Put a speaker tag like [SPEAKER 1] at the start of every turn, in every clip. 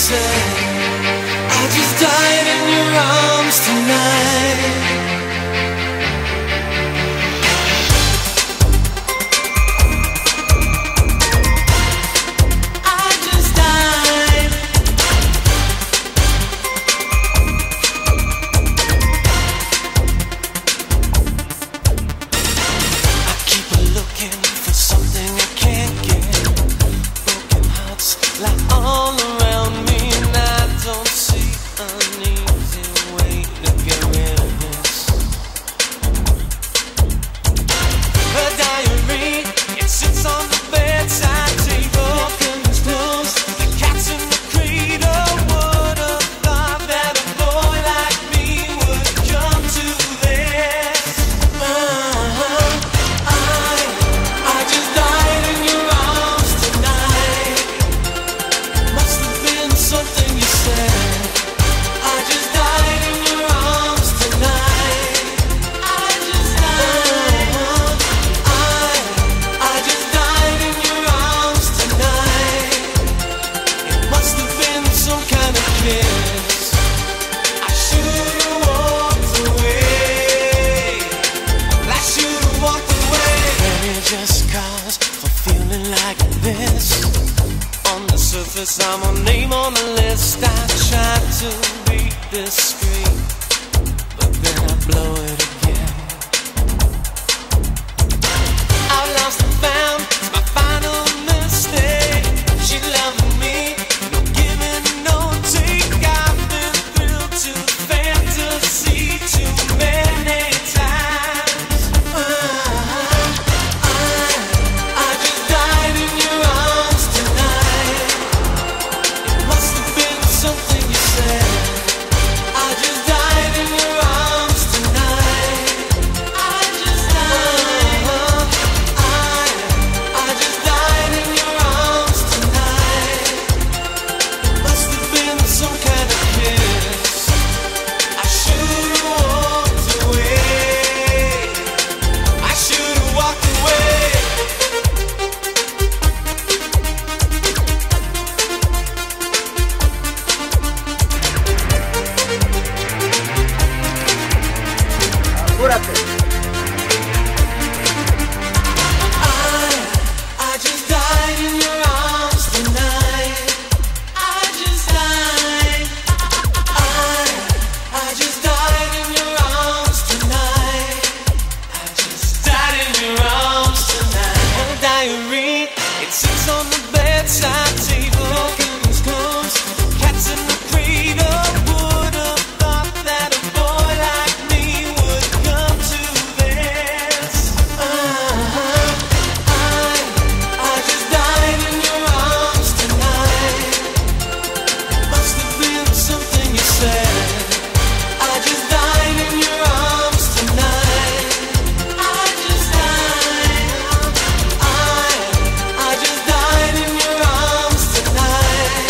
[SPEAKER 1] said, I just died in your arms tonight. I just died. I keep looking for something I can't get. Broken hearts lie all around me, and I don't see an easy way to get rid of this. A diary, it sits on the bedside table. Curtains closed, the cat's in the cradle. Would have thought that a boy like me would come to this. I just died in your arms tonight. Must have been something you said. I just died in your arms tonight. I just died. I just died in your arms tonight. It must have been some kind of kiss. I should have walked away. I should have walked away. Maybe just cause for feeling like this. On the surface, I'm a name on the list. I try to be discreet, but then I blow it again. I've lost and found my final mistake. She loved me, no giving, no take. I've been through to fantasy too many times. I just died in your arms tonight. It must have been something you said. I just died in your arms tonight. I just died. I just died in your arms tonight. It must have been some kind of kiss. I should have walked away. I should have walked away. I just died in your arms tonight. I just died. I just died in your arms tonight. I just died in your arms tonight. A diary, it sits on the bedside table. Curtains closed, cat's in the cradle. Would have thought that a boy like me would come to this. I just died in your arms tonight. Must have been something you said. I just died in your arms tonight. I just died. I just died in your arms tonight.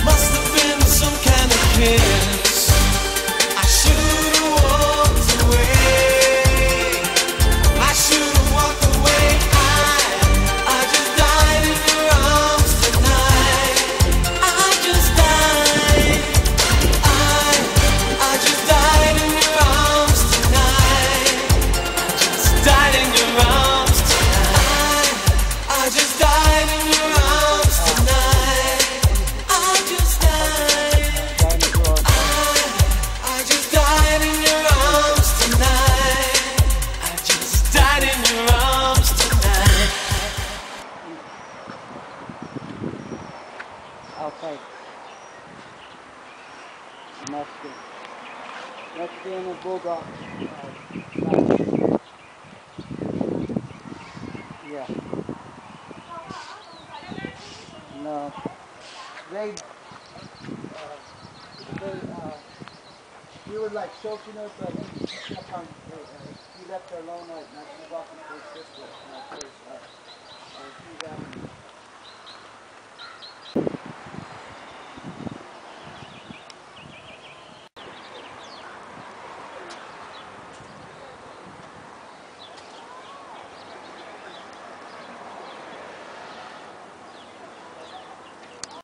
[SPEAKER 1] Must have been some kind of kiss. I should have walked away. I should have walked away. I just died in your arms tonight. I just died. I just died in your arms tonight. I just died in your arms tonight. I just died in your arms tonight. I just died. I just died in your arms tonight. I just died in your arms tonight.
[SPEAKER 2] Okay. Mexican. Mexican and bulldog. Yeah. No. They we were like choking us. I think he left her alone at night. He walked with his sister. He